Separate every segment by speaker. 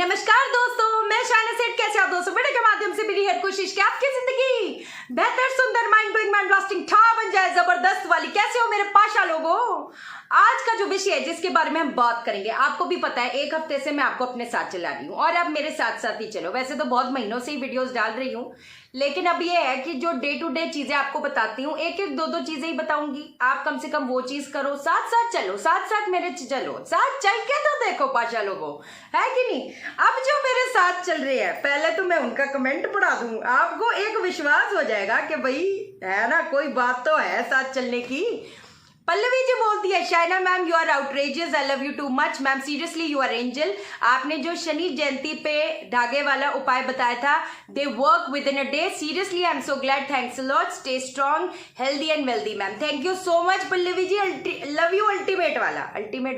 Speaker 1: नमस्कार दोस्तों, मैं शायना सेठ। कैसे आप दोस्तों? वीडियो के माध्यम से मेरी हर कोशिश कि आपकी जिंदगी बेहतर, सुंदर, माइंड ब्लोइंग, माइंड ब्लास्टिंग ठा बन जाए, जबरदस्त वाली। कैसे हो मेरे पाशा लोगों? आज का जो विषय है जिसके बारे में हम बात करेंगे, आपको भी पता है एक हफ्ते से मैं आपको अपने साथ चला रही हूँ और अब मेरे साथ साथ ही चलो। वैसे तो बहुत महीनों से ही वीडियोस डाल रही हूँ, लेकिन अब ये है कि जो डे टू डे चीजें आपको बताती हूँ, एक एक दो दो चीजें ही बताऊंगी। आप कम से कम वो चीज करो, साथ साथ चलो, साथ साथ मेरे चलो, साथ चल के तो देखो पाशा लोगों, है कि नहीं? अब जो मेरे साथ चल रहे हैं, पहले तो मैं उनका कमेंट पढ़ा दूं, आपको एक विश्वास हो जाएगा कि भाई है ना, कोई बात तो है साथ चलने की। पल्लवी जी बोलती है, Shaina ma'am you are outrageous, I love you too much. Ma'am seriously you are angel. आपने जो शनि जयंती पे धागे वाला उपाय बताया था, they work within a day. Seriously I am so glad, thanks a lot, stay strong, healthy and wealthy. Ma'am thank you so much Pallavi ji. Love you ultimate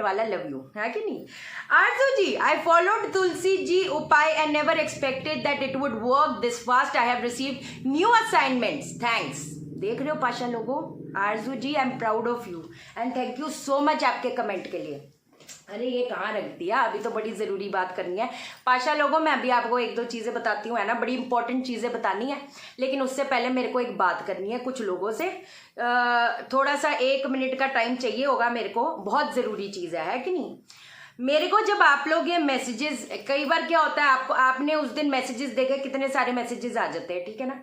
Speaker 1: वाला love you, है कि नहीं? आरजू जी, आई फॉलोड तुलसी जी उपाय and never expected that it would work this fast. I have received new assignments, thanks. देख रहे हो पाशा लोगों, Aarzoo ji I am proud of you and thank you so much आपके कमेंट के लिए। अरे ये कहाँ रख दिया, अभी तो बड़ी ज़रूरी बात करनी है पाशा लोगों। मैं अभी आपको एक दो चीज़ें बताती हूँ, है ना, बड़ी इंपॉर्टेंट चीज़ें बतानी है, लेकिन उससे पहले मेरे को एक बात करनी है कुछ लोगों से। थोड़ा सा 1 मिनट का टाइम चाहिए होगा मेरे को, बहुत ज़रूरी चीज़ है कि नहीं? मेरे को जब आप लोग ये मैसेजेस, कई बार क्या होता है, आपको आपने उस दिन मैसेजेस देखे, कितने सारे मैसेजेस आ जाते हैं, ठीक है ना?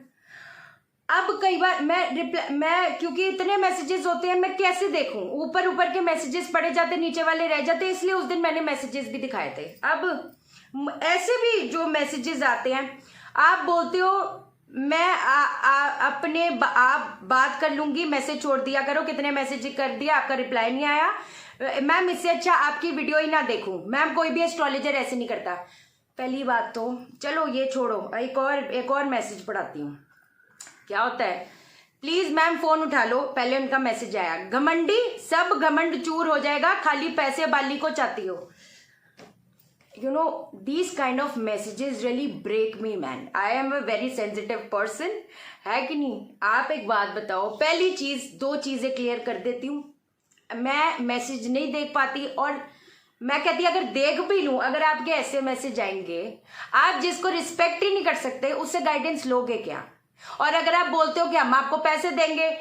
Speaker 1: अब कई बार मैं क्योंकि इतने मैसेजेस होते हैं, मैं कैसे देखूं? ऊपर ऊपर के मैसेजेस पढ़े जाते, नीचे वाले रह जाते, इसलिए उस दिन मैंने मैसेजेस भी दिखाए थे। अब ऐसे भी जो मैसेजेस आते हैं, आप बोलते हो मैं आप बात कर लूंगी, मैसेज छोड़ दिया करो। कितने मैसेज कर दिया, आपका रिप्लाई नहीं आया। मैम इससे अच्छा आपकी वीडियो ही ना देखूं। मैम कोई भी एस्ट्रोलॉजर ऐसे नहीं करता। पहली बात तो चलो ये छोड़ो, एक और मैसेज पढ़ाती हूँ। क्या होता है, प्लीज मैम फोन उठा लो। पहले उनका मैसेज आया, घमंडी, सब घमंड चूर हो जाएगा, खाली पैसे बाली को चाहती हो। You know these kind of messages really break me man. I am a very sensitive person, है कि नहीं? आप एक बात बताओ, पहली चीज, दो चीजें क्लियर कर देती हूँ। मैं मैसेज नहीं देख पाती, और मैं कहती अगर देख भी लूं, अगर आपके ऐसे मैसेज आएंगे, आप जिसको रिस्पेक्ट ही नहीं कर सकते, उससे गाइडेंस लोगे क्या? और अगर आप बोलते हो कि हम आपको पैसे देंगे,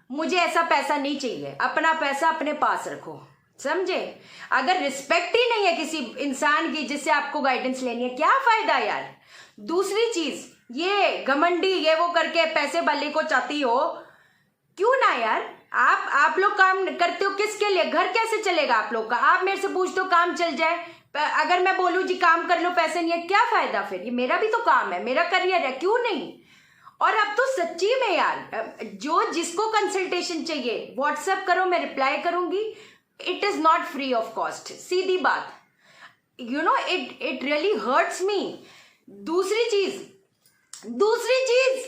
Speaker 1: मुझे ऐसा पैसा नहीं चाहिए, अपना पैसा अपने पास रखो, समझे? अगर रिस्पेक्ट ही नहीं है किसी इंसान की जिससे आपको गाइडेंस लेनी है, क्या फायदा यार? दूसरी चीज, ये घमंडी ये वो करके पैसे बाली को चाहती हो, क्यों ना यार? आप लोग काम करते हो किसके लिए? घर कैसे चलेगा आप लोग का? आप मेरे से पूछते हो काम चल जाए, अगर मैं बोलूं जी काम कर लो, पैसे नहीं है, क्या फायदा फिर? ये मेरा भी तो काम है, मेरा करियर है, क्यों नहीं? और अब तो सच्ची में यार, जो जिसको कंसल्टेशन चाहिए व्हाट्सएप करो, मैं रिप्लाई करूंगी। It is not free of cost, सीधी बात। You know it really hurts me. दूसरी चीज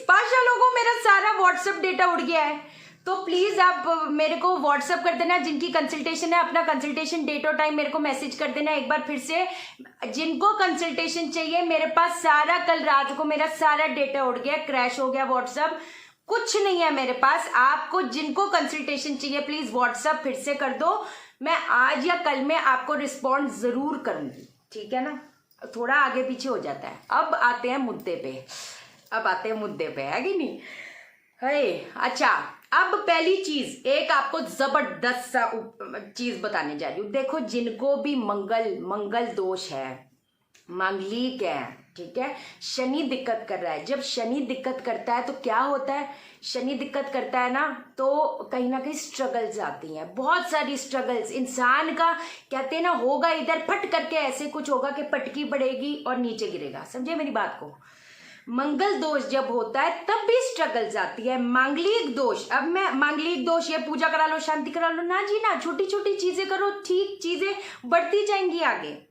Speaker 1: पाशा लोगों, मेरा सारा व्हाट्सएप डेटा उड़ गया है, तो प्लीज आप मेरे को व्हाट्सएप कर देना। जिनकी कंसल्टेशन है, अपना कंसल्टेशन डेट और टाइम मेरे को मैसेज कर देना एक बार फिर से। जिनको कंसल्टेशन चाहिए, मेरे पास सारा, कल रात को मेरा सारा डेटा उड़ गया, क्रैश हो गया व्हाट्सएप, कुछ नहीं है मेरे पास। आपको जिनको कंसल्टेशन चाहिए, प्लीज व्हाट्सएप फिर से कर दो। मैं आज या कल में आपको रिस्पॉन्ड जरूर करूंगी, ठीक है ना? थोड़ा आगे पीछे हो जाता है। अब आते हैं मुद्दे पे, है कि नहीं? अच्छा, अब पहली चीज, एक आपको जबरदस्त सा चीज बताने जा रही हूँ। देखो, जिनको भी मंगल दोष है, मांगलिक है, ठीक है, शनि दिक्कत कर रहा है। जब शनि दिक्कत करता है तो क्या होता है? शनि दिक्कत करता है ना, तो कहीं ना कहीं स्ट्रगल्स आती हैं, बहुत सारी स्ट्रगल्स। इंसान का कहते हैं ना, होगा इधर फट करके ऐसे कुछ होगा कि पटकी पड़ेगी और नीचे गिरेगा, समझे मेरी बात को? मंगल दोष जब होता है तब भी स्ट्रगल्स आती है। मांगलिक दोष, अब मैं मांगलिक दोष, ये पूजा करा लो, शांति करा लो, ना जी ना, छोटी छोटी चीजें करो, ठीक चीजें बढ़ती जाएंगी आगे।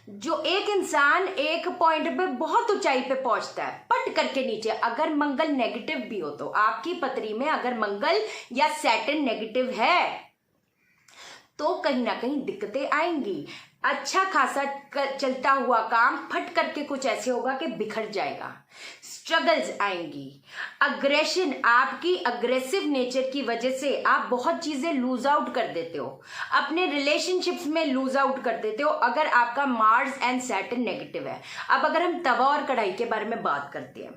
Speaker 1: जो एक इंसान एक पॉइंट पे बहुत ऊंचाई पे पहुंचता है, पट करके नीचे, अगर मंगल नेगेटिव भी हो, तो आपकी पत्री में अगर मंगल या सैटर्न नेगेटिव है, तो कहीं ना कहीं दिक्कतें आएंगी। अच्छा खासा चलता हुआ काम फट करके कुछ ऐसे होगा कि बिखर जाएगा, स्ट्रगल्स आएंगी, अग्रेशन, आपकी अग्रेसिव नेचर की वजह से आप बहुत चीजें लूज आउट कर देते हो, अपने रिलेशनशिप्स में लूज आउट कर देते हो अगर आपका मार्स एंड सैटर्न नेगेटिव है। अब अगर हम तवा और कढ़ाई के बारे में बात करते हैं,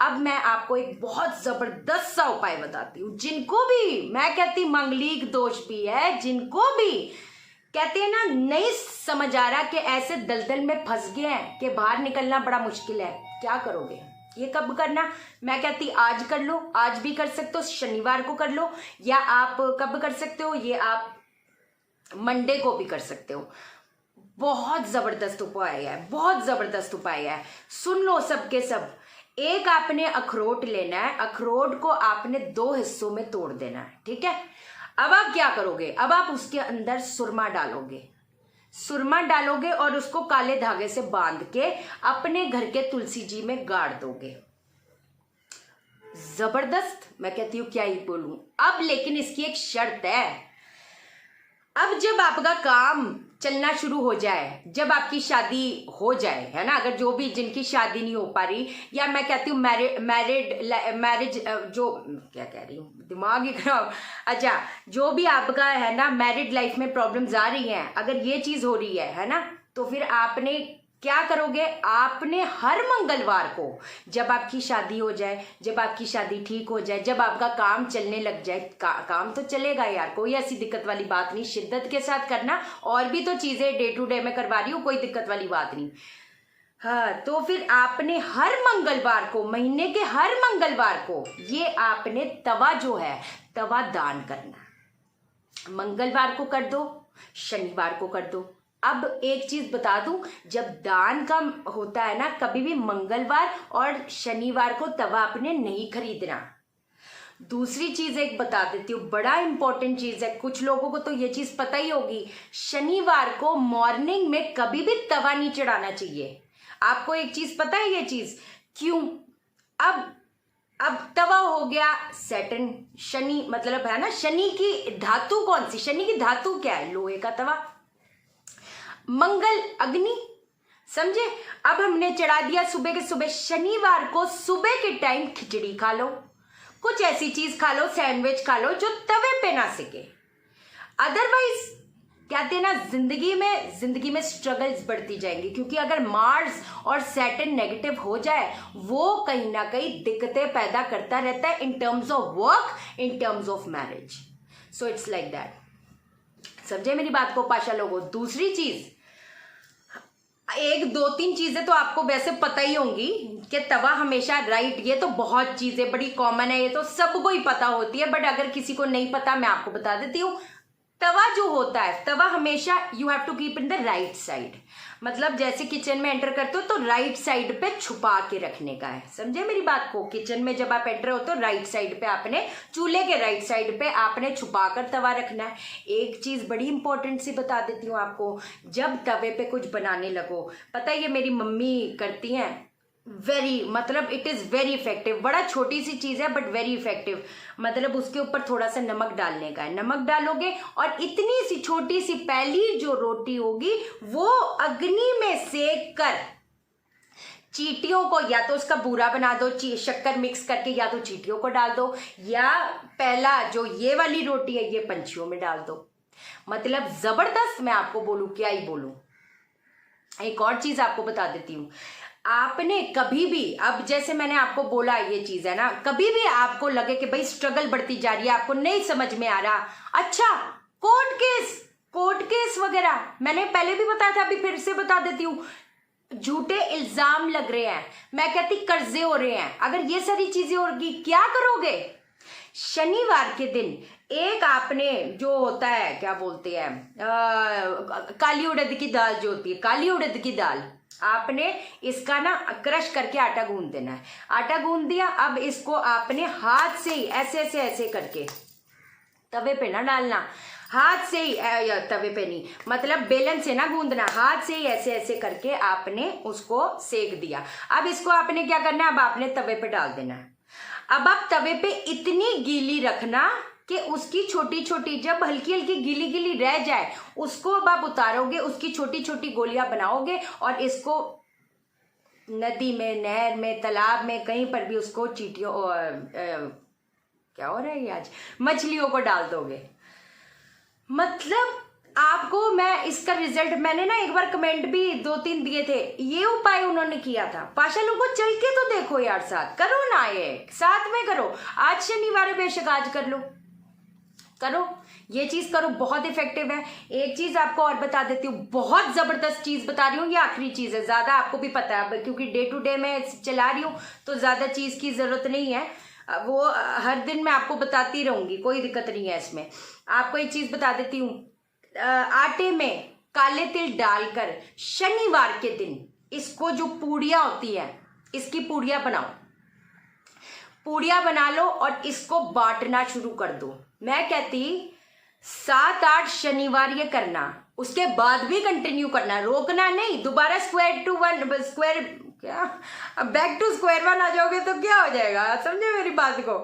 Speaker 1: अब मैं आपको एक बहुत जबरदस्त सा उपाय बताती हूँ, जिनको भी मैं कहती मांगलिक दोष भी है, जिनको भी कहते हैं ना नहीं समझ आ रहा कि ऐसे दलदल में फंस गए हैं कि बाहर निकलना बड़ा मुश्किल है, क्या करोगे? ये कब करना? मैं कहती आज कर लो, आज भी कर सकते हो, शनिवार को कर लो, या आप कब कर सकते हो, ये आप मंडे को भी कर सकते हो। बहुत जबरदस्त उपाय है, बहुत जबरदस्त उपाय है, सुन लो सबके सब। एक आपने अखरोट लेना है, अखरोट को आपने 2 हिस्सों में तोड़ देना है, ठीक है। अब आप क्या करोगे? अब आप उसके अंदर सुरमा डालोगे, सुरमा डालोगे और उसको काले धागे से बांध के अपने घर के तुलसी जी में गाड़ दोगे। जबरदस्त, मैं कहती हूँ क्या ही बोलूं। अब लेकिन इसकी एक शर्त है, अब जब आपका काम चलना शुरू हो जाए, जब आपकी शादी हो जाए, है ना, अगर जो भी जिनकी शादी नहीं हो पा रही, या मैं कहती हूँ मैरिज जो क्या कह रही हूँ, दिमाग ही खराब, अच्छा, जो भी आपका है ना मैरिड लाइफ में प्रॉब्लम्स आ रही हैं, अगर ये चीज हो रही है ना, तो फिर आपने क्या करोगे? आपने हर मंगलवार को, जब आपकी शादी हो जाए, जब आपकी शादी ठीक हो जाए, जब आपका काम चलने लग जाए, काम तो चलेगा यार, कोई ऐसी दिक्कत वाली बात नहीं, शिद्दत के साथ करना, और भी तो चीजें डे टू डे में करवा रही हूँ, कोई दिक्कत वाली बात नहीं। हाँ, तो फिर आपने हर मंगलवार को, महीने के हर मंगलवार को, ये आपने तवा जो है, तवा दान करना। मंगलवार को कर दो, शनिवार को कर दो। अब एक चीज बता दूं, जब दान का होता है ना, कभी भी मंगलवार और शनिवार को तवा आपने नहीं खरीदना। दूसरी चीज एक बता देती हूँ, बड़ा इंपॉर्टेंट चीज है, कुछ लोगों को तो ये चीज पता ही होगी, शनिवार को मॉर्निंग में कभी भी तवा नहीं चढ़ाना चाहिए। आपको एक चीज पता है ये चीज क्यों? अब तवा हो गया सैटर्न, शनि मतलब है ना, शनि की धातु कौन सी? शनि की धातु क्या है? लोहे का तवा। मंगल अग्नि, समझे? अब हमने चढ़ा दिया सुबह के सुबह, शनिवार को सुबह के टाइम खिचड़ी खा लो, कुछ ऐसी चीज खा लो, सैंडविच खा लो जो तवे पे ना सिके। अदरवाइज कहते हैं ना, जिंदगी में स्ट्रगल्स बढ़ती जाएंगी, क्योंकि अगर मार्स और सैटर्न नेगेटिव हो जाए, वो कहीं ना कहीं दिक्कतें पैदा करता रहता है, in terms of work, in terms of marriage. So it's like that, समझे मेरी बात को पाशा लोगों। दूसरी चीज, एक 2-3 चीजें तो आपको वैसे पता ही होंगी कि तवा हमेशा राइट, ये तो बहुत चीजें बड़ी कॉमन है, ये तो सबको ही पता होती है, बट अगर किसी को नहीं पता, मैं आपको बता देती हूँ। तवा जो होता है, तवा हमेशा you have to keep in the right side, मतलब जैसे किचन में एंटर करते हो तो राइट साइड पे छुपा के रखने का है, समझे मेरी बात को। किचन में जब आप एंटर होते हो, राइट साइड पे आपने, चूल्हे के राइट साइड पे आपने छुपा कर तवा रखना है। एक चीज बड़ी इंपॉर्टेंट सी बता देती हूँ आपको, जब तवे पे कुछ बनाने लगो, पता है ये मेरी मम्मी करती हैं, मतलब इट इज वेरी इफेक्टिव, बड़ा छोटी सी चीज है बट वेरी इफेक्टिव। मतलब उसके ऊपर थोड़ा सा नमक डालने का है, नमक डालोगे और इतनी सी छोटी सी पहली जो रोटी होगी वो अग्नि में सेक कर चींटियों को, या तो उसका बूरा बना दो, शक्कर मिक्स करके, या तो चींटियों को डाल दो, या पहला जो ये वाली रोटी है ये पंछियों में डाल दो। मतलब जबरदस्त, मैं आपको बोलूं क्या ही बोलूं। एक और चीज आपको बता देती हूँ, आपने कभी भी, अब जैसे मैंने आपको बोला ये चीज है ना, कभी भी आपको लगे कि भाई स्ट्रगल बढ़ती जा रही है, आपको नहीं समझ में आ रहा, अच्छा कोर्ट केस वगैरह मैंने पहले भी बताया था, अभी फिर से बता देती हूँ, झूठे इल्जाम लग रहे हैं, मैं कहती कर्जे हो रहे हैं, अगर ये सारी चीजें होगी क्या करोगे? शनिवार के दिन एक आपने जो होता है क्या बोलते हैं, काली उड़द की दाल जो होती है, काली उड़द की दाल, आपने इसका ना क्रश करके आटा गूंद देना है। आटा गूंद दिया, अब इसको आपने हाथ से ही ऐसे ऐसे ऐसे करके, तवे पे ना डालना, हाथ से ही, या तवे पे नहीं, मतलब बेलन से ना गूंदना, हाथ से ही ऐसे ऐसे करके आपने उसको सेक दिया। अब इसको आपने क्या करना है, अब आपने तवे पे डाल देना है। अब आप तवे पे इतनी गीली रखना कि उसकी छोटी छोटी, जब हल्की हल्की गीली गीली रह जाए उसको अब आप उतारोगे, उसकी छोटी छोटी गोलियां बनाओगे और इसको नदी में, नहर में, तालाब में, कहीं पर भी उसको चींटियों क्या हो रहा है ये आज, मछलियों को डाल दोगे। मतलब आपको मैं इसका रिजल्ट, मैंने ना एक बार कमेंट भी 2-3 दिए थे, ये उपाय उन्होंने किया था। पाशा लोगों चल के तो देखो यार, साथ करो ना, ये साथ में करो। आज शनिवार है, बेशक आज कर लो, करो ये चीज करो, बहुत इफेक्टिव है। एक चीज आपको और बता देती हूँ, बहुत जबरदस्त चीज बता रही हूँ, ये आखिरी चीज है, ज्यादा आपको भी पता है क्योंकि डे टू डे मैं चला रही हूँ तो ज्यादा चीज की जरूरत नहीं है, वो हर दिन मैं आपको बताती रहूंगी, कोई दिक्कत नहीं है इसमें। आपको एक चीज बता देती हूँ, आटे में काले तिल डालकर शनिवार के दिन इसको जो पूड़ियाँ होती है, इसकी पूड़ियाँ बनाओ, पूड़ियाँ बना लो और इसको बांटना शुरू कर दो। मैं कहती 7-8 शनिवार ये करना, उसके बाद भी कंटिन्यू करना, रोकना नहीं। दोबारा square back to square one आ जाओगे तो क्या हो जाएगा, समझे मेरी बात को।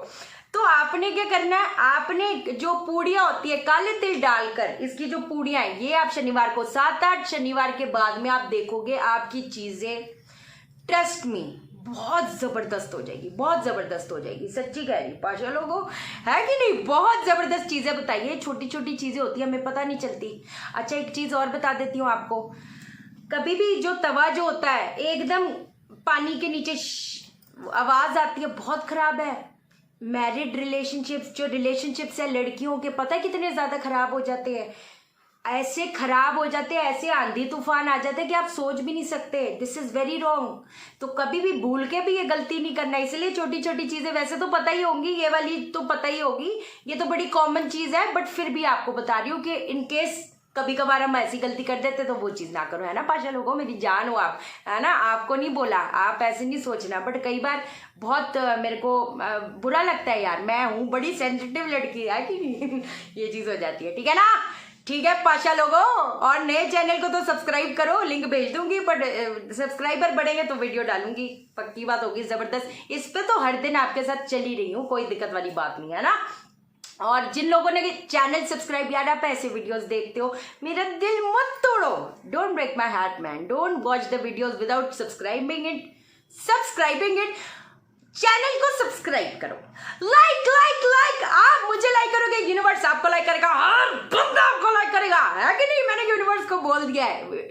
Speaker 1: तो आपने क्या करना है, आपने जो पूड़ियाँ होती है काले तिल डालकर, इसकी जो पूड़ियाँ हैं ये आप शनिवार को, 7-8 शनिवार के बाद में आप देखोगे आपकी चीजें, ट्रस्ट मी, बहुत जबरदस्त हो जाएगी, बहुत जबरदस्त हो जाएगी, सच्ची कह रही पाशा लोगों, है कि नहीं। बहुत जबरदस्त चीजें बताइए, छोटी छोटी चीजें होती है, हमें पता नहीं चलती। अच्छा एक चीज और बता देती हूँ आपको, कभी भी जो तवा जो होता है एकदम पानी के नीचे आवाज आती है, बहुत खराब है। मैरिड रिलेशनशिप्स, जो रिलेशनशिप्स है लड़कियों के, पता है कितने ज्यादा खराब हो जाते हैं, ऐसे खराब हो जाते हैं, ऐसे आंधी तूफान आ जाते हैं कि आप सोच भी नहीं सकते। This is very wrong. तो कभी भी भूल के भी ये गलती नहीं करना। इसलिए छोटी छोटी चीजें वैसे तो पता ही होंगी, ये वाली तो पता ही होगी, ये तो बड़ी कॉमन चीज है, बट फिर भी आपको बता रही हूँ कि इनकेस कभी कभार हम ऐसी गलती कर देते तो वो चीज ना करो, है ना पाशा लोगों, मेरी जान हो आप, है ना। आपको नहीं बोला, आप ऐसे नहीं सोचना, बट कई बार बहुत मेरे को बुरा लगता है यार, मैं हूँ बड़ी सेंसिटिव लड़की है कि नहीं ये चीज हो जाती है, ठीक है ना। ठीक है पाशा लोगों, और नए चैनल को तो सब्सक्राइब करो, लिंक भेज दूंगी, बट सब्सक्राइबर बढ़ेंगे तो वीडियो डालूंगी, पक्की बात होगी जबरदस्त। इस पे तो हर दिन आपके साथ चली रही हूँ, कोई दिक्कत वाली बात नहीं है ना। और जिन लोगों ने चैनल सब्सक्राइब, यार आप ऐसे वीडियोस देखते हो, मेरा दिल मत तोड़ो, don't break my heart man, don't watch the videos without subscribing it. Channel को सब्सक्राइब करो, लाइक आप मुझे लाइक करोगे, यूनिवर्स आपको लाइक करेगा, हर बंदा आपको लाइक करेगा, है कि नहीं। मैंने यूनिवर्स को बोल दिया है,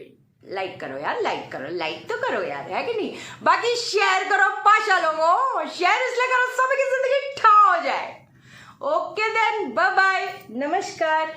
Speaker 1: लाइक करो यार, लाइक करो, लाइक तो करो यार, है कि नहीं। बाकी शेयर करो पाशा लोगों, शेयर इसलिए करो सबकी जिंदगी ठा हो जाए। ओके देन, बाय बाय, नमस्कार।